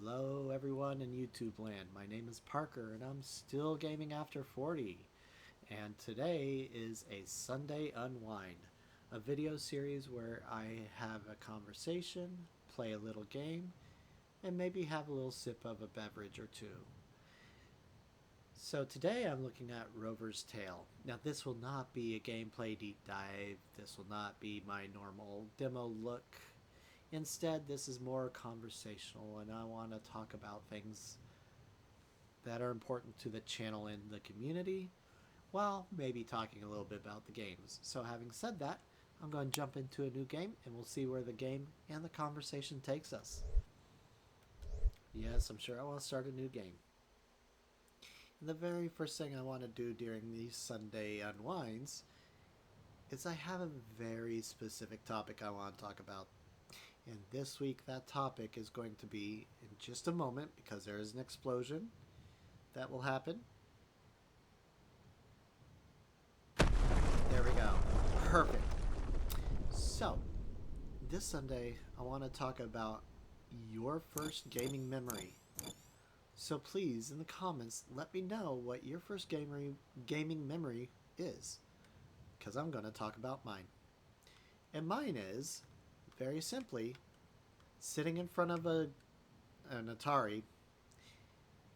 Hello, everyone in YouTube land. My name is Parker, and I'm still gaming after 40. And today is a Sunday Unwind, a video series where I have a conversation, play a little game, and maybe have a little sip of a beverage or two. So today I'm looking at Rover's Tale. Now, this will not be a gameplay deep dive, this will not be my normal demo look. Instead, this is more conversational, and I want to talk about things that are important to the channel and the community, while maybe talking a little bit about the games. So, having said that, I'm going to jump into a new game, and we'll see where the game and the conversation takes us. Yes, I'm sure I want to start a new game. And the very first thing I want to do during these Sunday unwinds is I have a very specific topic I want to talk about. And this week, that topic is going to be in just a moment because there is an explosion that will happen. There we go. Perfect. So, this Sunday, I want to talk about your first gaming memory. So, please, in the comments, let me know what your first gaming memory is because I'm going to talk about mine. And mine is, very simply, sitting in front of an Atari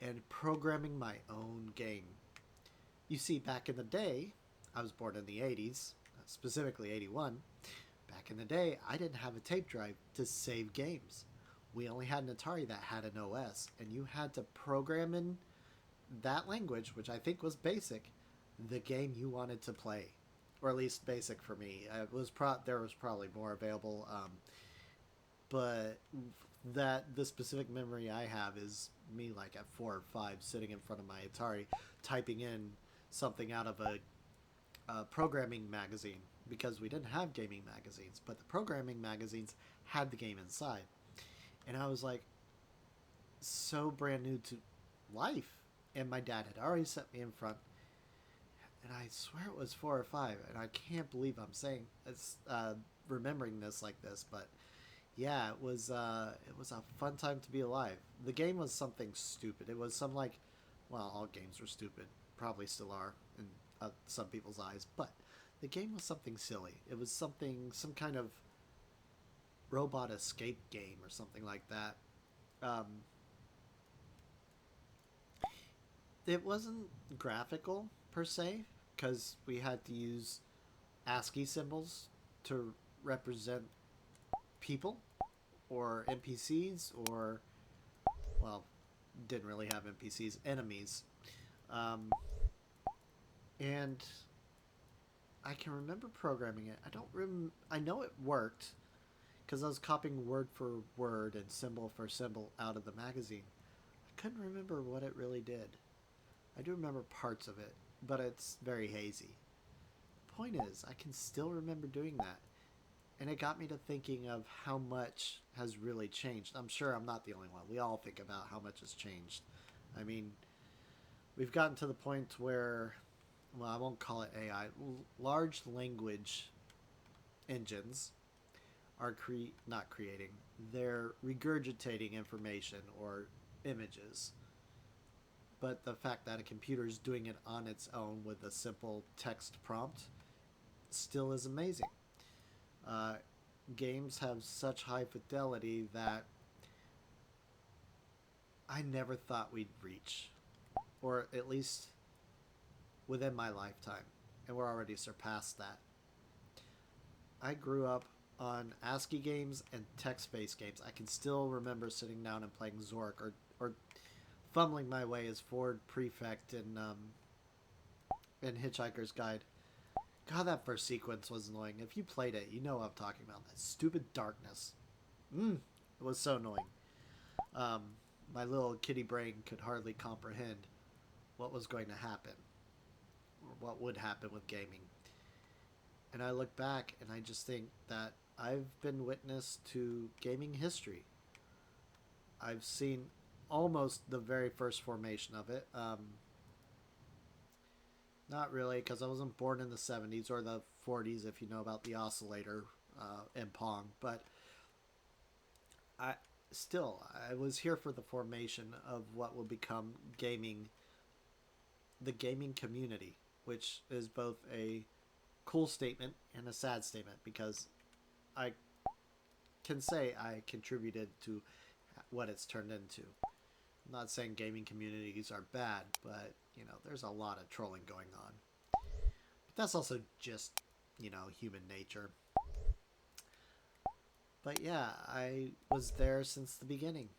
and programming my own game. You see, back in the day, I was born in the 80s, specifically 81. Back in the day, I didn't have a tape drive to save games. We only had an Atari that had an OS, and you had to program in that language, which I think was BASIC, the game you wanted to play. Or at least BASIC for me. There was probably more available, but the specific memory I have is me like at 4 or 5 sitting in front of my Atari typing in something out of a programming magazine because we didn't have gaming magazines, but the programming magazines had the game inside. And I was like so brand new to life, and my dad had already set me in front, and I swear it was 4 or 5, and I can't believe I'm saying it's remembering this like this, but yeah, it was a fun time to be alive. The game was something stupid. It was some like, well, all games were stupid, probably still are in some people's eyes, but the game was something silly. It was some kind of robot escape game or something like that. Um, it wasn't graphical per se because we had to use ASCII symbols to represent people or NPCs or, well, didn't really have NPCs, enemies. Um, and I can remember programming it. I know it worked because I was copying word for word and symbol for symbol out of the magazine. I couldn't remember what it really did. I do remember parts of it, but it's very hazy. The point is, I can still remember doing that. And it got me to thinking of how much has really changed. I'm sure I'm not the only one. We all think about how much has changed. I mean, we've gotten to the point where, well, I won't call it AI, large language engines are not creating, they're regurgitating information or images. But the fact that a computer is doing it on its own with a simple text prompt still is amazing. Uh, Games have such high fidelity that I never thought we'd reach, or at least within my lifetime, and we're already surpassed that. I grew up on ASCII games and text-based games. I can still remember sitting down and playing Zork or fumbling my way as Ford Prefect in Hitchhiker's Guide. God, that first sequence was annoying. If you played it, you know what I'm talking about. That stupid darkness. It was so annoying. Um, my little kitty brain could hardly comprehend what was going to happen or what would happen with gaming. And I look back and I just think that I've been witness to gaming history. I've seen almost the very first formation of it. Not really, because I wasn't born in the 70s or the 40s, if you know about the oscillator and Pong. But I still, I was here for the formation of what will become gaming, the gaming community, which is both a cool statement and a sad statement because I can say I contributed to what it's turned into. I'm not saying gaming communities are bad, but there's a lot of trolling going on. But that's also just human nature. But yeah, I was there since the beginning,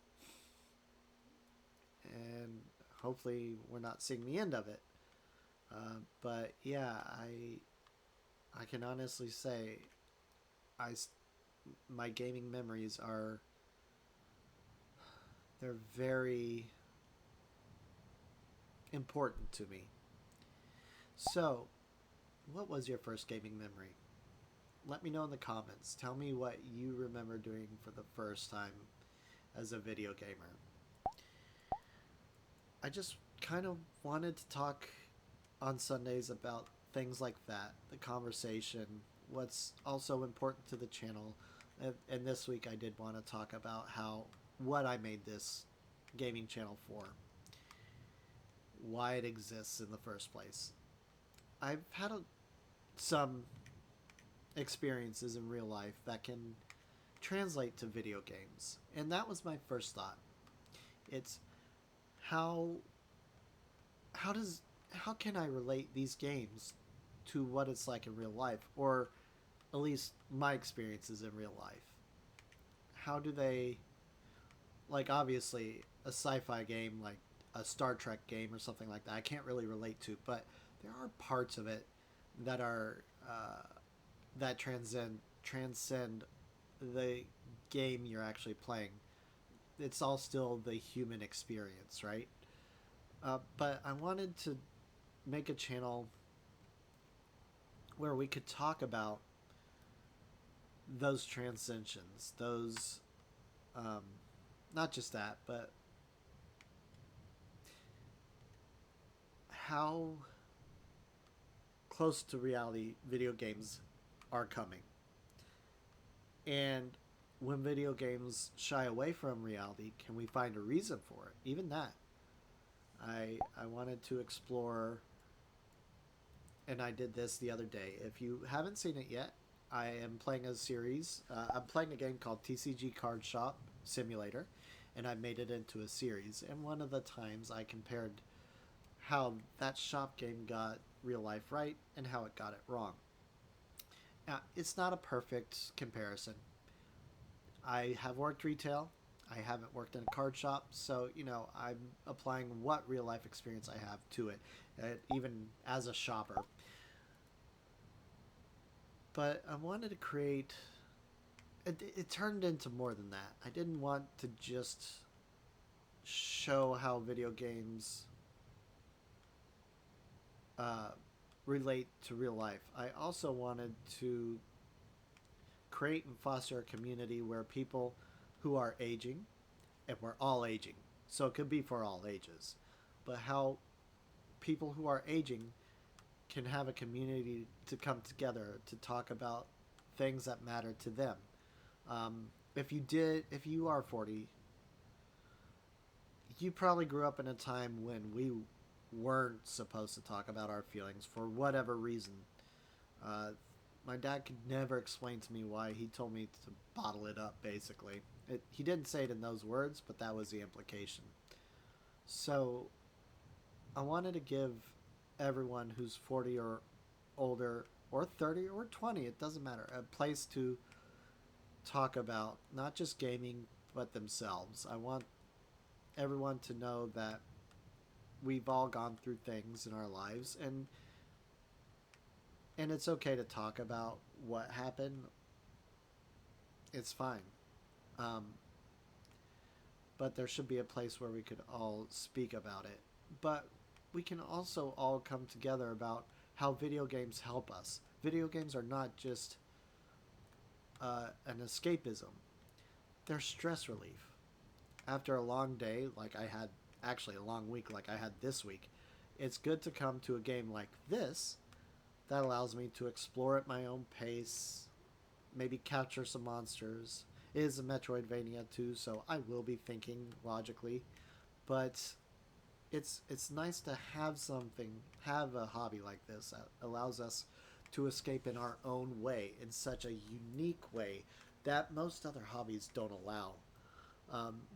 and hopefully we're not seeing the end of it. But yeah, I can honestly say I my gaming memories are they're very important to me. So, what was your first gaming memory? Let me know in the comments. Tell me what you remember doing for the first time as a video gamer. I just kind of wanted to talk on Sundays about things like that, the conversation, what's also important to the channel. And this week I did want to talk about what I made this gaming channel for, why it exists in the first place. I've had some experiences in real life that can translate to video games, and that was my first thought. It's how how does how can I relate these games to what it's like in real life, or at least my experiences in real life? How do they, like, obviously a sci-fi game like a Star Trek game or something like that I can't really relate to, but there are parts of it that are that transcend the game you're actually playing. It's all still the human experience, right? But I wanted to make a channel where we could talk about those transcensions, those, um, not just that, but how close to reality video games are coming. And when video games shy away from reality, can we find a reason for it? Even that. I wanted to explore, and I did this the other day. If you haven't seen it yet, I am playing a series. I'm playing a game called TCG Card Shop Simulator, and I made it into a series. And one of the times I compared how that shop game got real life right and how it got it wrong. Now, it's not a perfect comparison. I have worked retail. I haven't worked in a card shop, so I'm applying what real life experience I have to it, even as a shopper. But I wanted to create. It turned into more than that. I didn't want to just show how video games uh, relate to real life. I also wanted to create and foster a community where people who are aging, and we're all aging, so it could be for all ages, but how people who are aging can have a community to come together to talk about things that matter to them. If you are 40, you probably grew up in a time when we weren't supposed to talk about our feelings for whatever reason. Uh, my dad could never explain to me why he told me to bottle it up, basically. He didn't say it in those words, but that was the implication. So I wanted to give everyone who's 40 or older, or 30 or 20, it doesn't matter, a place to talk about not just gaming, but themselves. I want everyone to know that we've all gone through things in our lives, and it's okay to talk about what happened. It's fine. Um, but there should be a place where we could all speak about it. But we can also all come together about how video games help us. Video games are not just an escapism, they're stress relief. After a long day, like I had, actually a long week, like I had this week, it's good to come to a game like this that allows me to explore at my own pace, maybe capture some monsters, It is a Metroidvania too, so I will be thinking logically. But it's nice to have have a hobby like this that allows us to escape in our own way, in such a unique way that most other hobbies don't allow.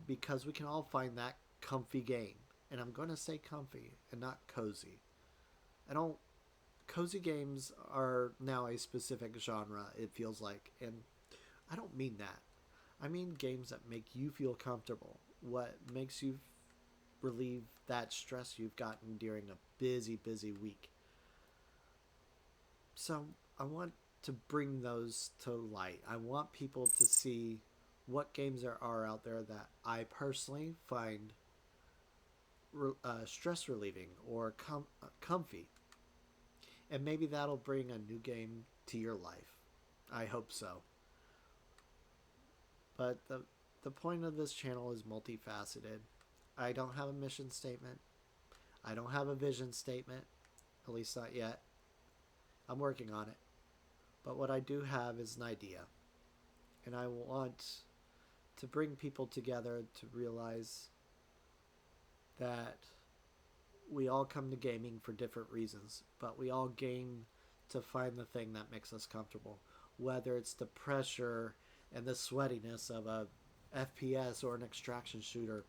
Because we can all find that comfy game. And I'm going to say comfy and not cozy. I don't. Cozy games are now a specific genre, it feels like. And I don't mean that. I mean games that make you feel comfortable. What makes you relieve that stress you've gotten during a busy week. So I want to bring those to light. I want people to see what games there are out there that I personally find stress relieving or comfy. And maybe that'll bring a new game to your life. I hope so. But the point of this channel is multifaceted. I don't have a mission statement. I don't have a vision statement, at least not yet. I'm working on it. But what I do have is an idea. And I want to bring people together to realize that we all come to gaming for different reasons, but we all game to find the thing that makes us comfortable. Whether it's the pressure and the sweatiness of a FPS or an extraction shooter,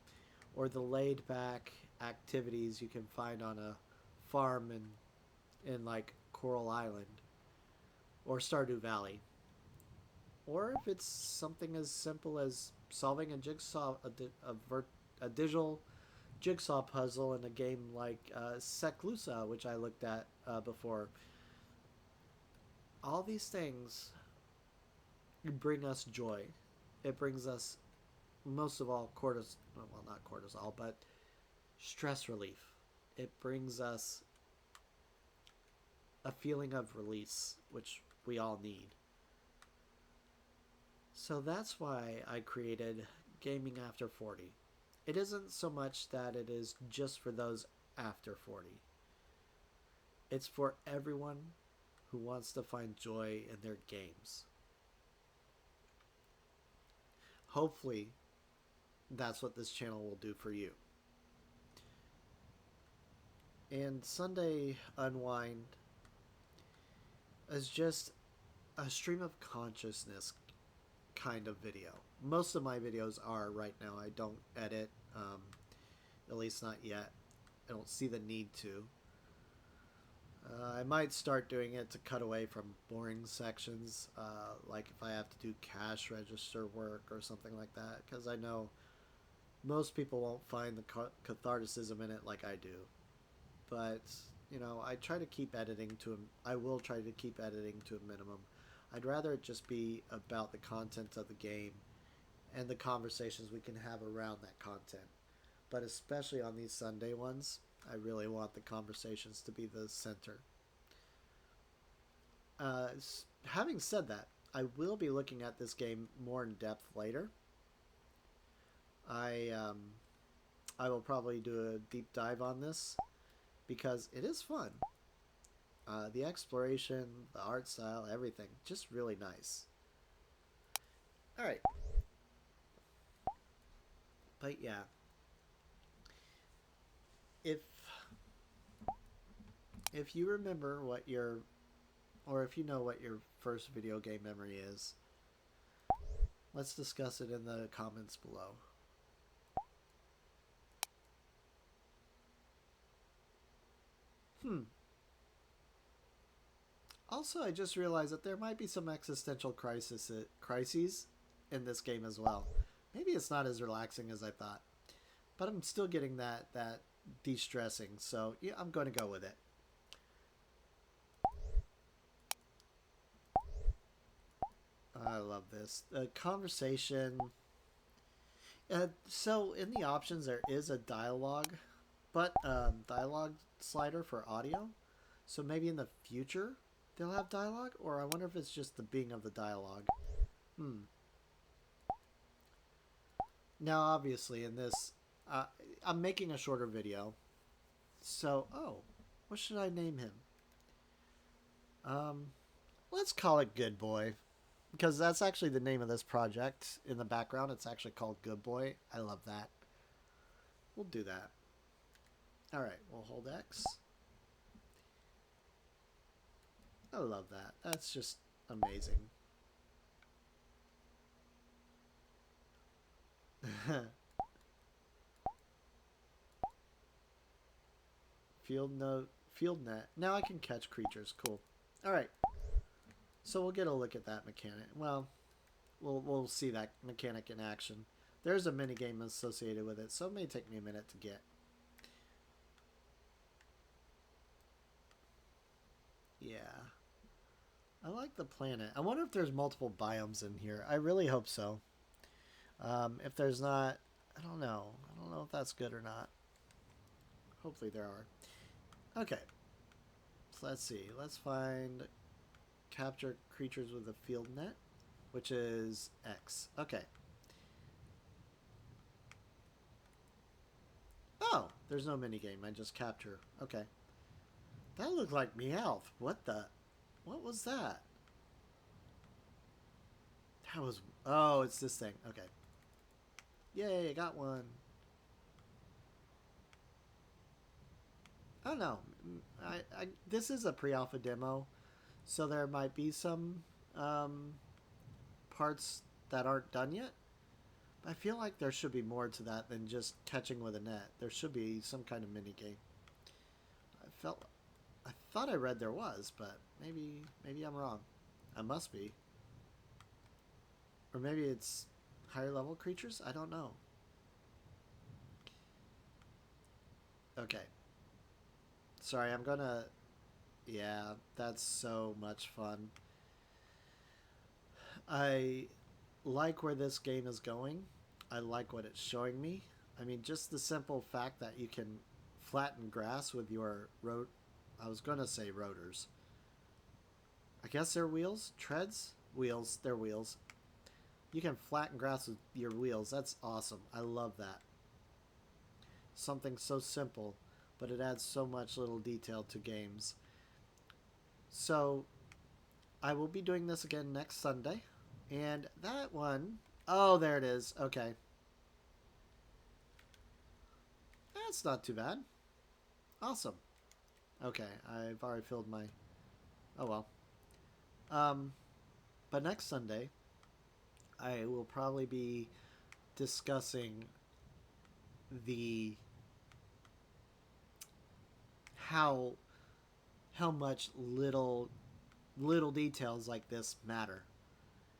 or the laid back activities you can find on a farm in like Coral Island or Stardew Valley. Or if it's something as simple as solving a jigsaw, a digital jigsaw puzzle in a game like Seclusa, which I looked at before. All these things bring us joy. It brings us, most of all, well, not cortisol, but stress relief. It brings us a feeling of release, which we all need. So that's why I created Gaming After 40. It isn't so much that it is just for those after 40. It's for everyone who wants to find joy in their games. Hopefully, that's what this channel will do for you. And Sunday Unwind is just a stream of consciousness kind of video. Most of my videos are right now. I don't edit, at least not yet. I don't see the need to. I might start doing it to cut away from boring sections, like if I have to do cash register work or something like that, because I know most people won't find the catharticism in it like I do. But, you know, I try to keep editing to I will try to keep editing to a minimum. I'd rather it just be about the content of the game and the conversations we can have around that content. But especially on these Sunday ones, I really want the conversations to be the center. Having said that, I will be looking at this game more in depth later. I will probably do a deep dive on this because it is fun. The exploration, the art style, everything, just really nice. All right, but yeah, if you remember what your, or if you know what your first video game memory is, let's discuss it in the comments below. Also, I just realized that there might be some existential crises in this game as well. Maybe it's not as relaxing as I thought, but I'm still getting that de-stressing. So yeah, I'm going to go with it. I love this conversation. So in the options there is a dialogue, but dialogue slider for audio. So maybe in the future they'll have dialogue, or I wonder if it's just the being of the dialogue. Now, obviously, in this, I'm making a shorter video. So, what should I name him? Let's call it Good Boy. because that's actually the name of this project in the background. It's actually called Good Boy. I love that. We'll do that. All right, we'll hold X. I love that. That's just amazing. Field note, field net. Now I can catch creatures. Cool. All right. So we'll get a look at that mechanic. Well, we'll see that mechanic in action. There's a mini game associated with it, so it may take me a minute to get. Yeah. I like the planet. I wonder if there's multiple biomes in here. I really hope so. If there's not, I don't know. I don't know if that's good or not. Hopefully there are. Okay. So let's see. Let's find capture creatures with a field net, which is X. Okay. Oh, there's no minigame. I just capture. Okay. That looked like Meowth. What the? What was that? That was... Oh, it's this thing. Okay. Yay, I got one. I don't know. This is a pre-alpha demo, so there might be some parts that aren't done yet. I feel like there should be more to that than just catching with a net. There should be some kind of mini game. I thought I read there was, but maybe I'm wrong. I must be. Or maybe it's higher level creatures? I don't know. Okay. Sorry, I'm gonna... Yeah, that's so much fun. I like where this game is going. I like what it's showing me. I mean, just the simple fact that you can flatten grass with your road. I was gonna say rotors. I guess they're wheels, treads, wheels. They're wheels. You can flatten grass with your wheels. That's awesome. I love that. Something so simple, but it adds so much little detail to games. So I will be doing this again next Sunday. And that one, oh, there it is. Okay. That's not too bad. Awesome. Okay, I've already filled my... Oh, well. Um, but next Sunday, I will probably be discussing the... how much little details like this matter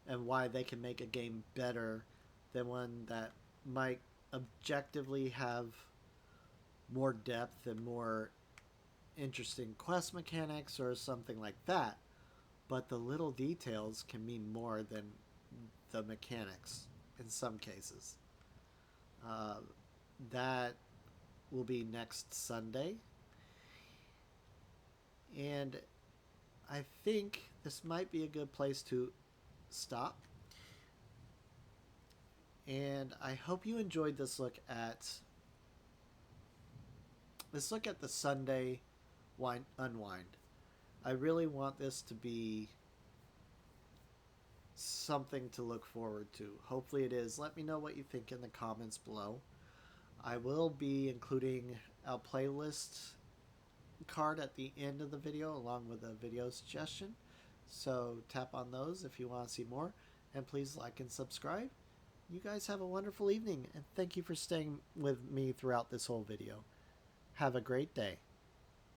and why they can make a game better than one that might objectively have more depth and more interesting quest mechanics or something like that. But the little details can mean more than the mechanics in some cases. Uh, that will be next Sunday. And I think this might be a good place to stop. And I hope you enjoyed this look at the Sunday Unwind. I really want this to be something to look forward to. Hopefully it is. Let me know what you think in the comments below. I will be including a playlist card at the end of the video along with a video suggestion. So tap on those if you want to see more. And please like and subscribe. You guys have a wonderful evening, and thank you for staying with me throughout this whole video. Have a great day.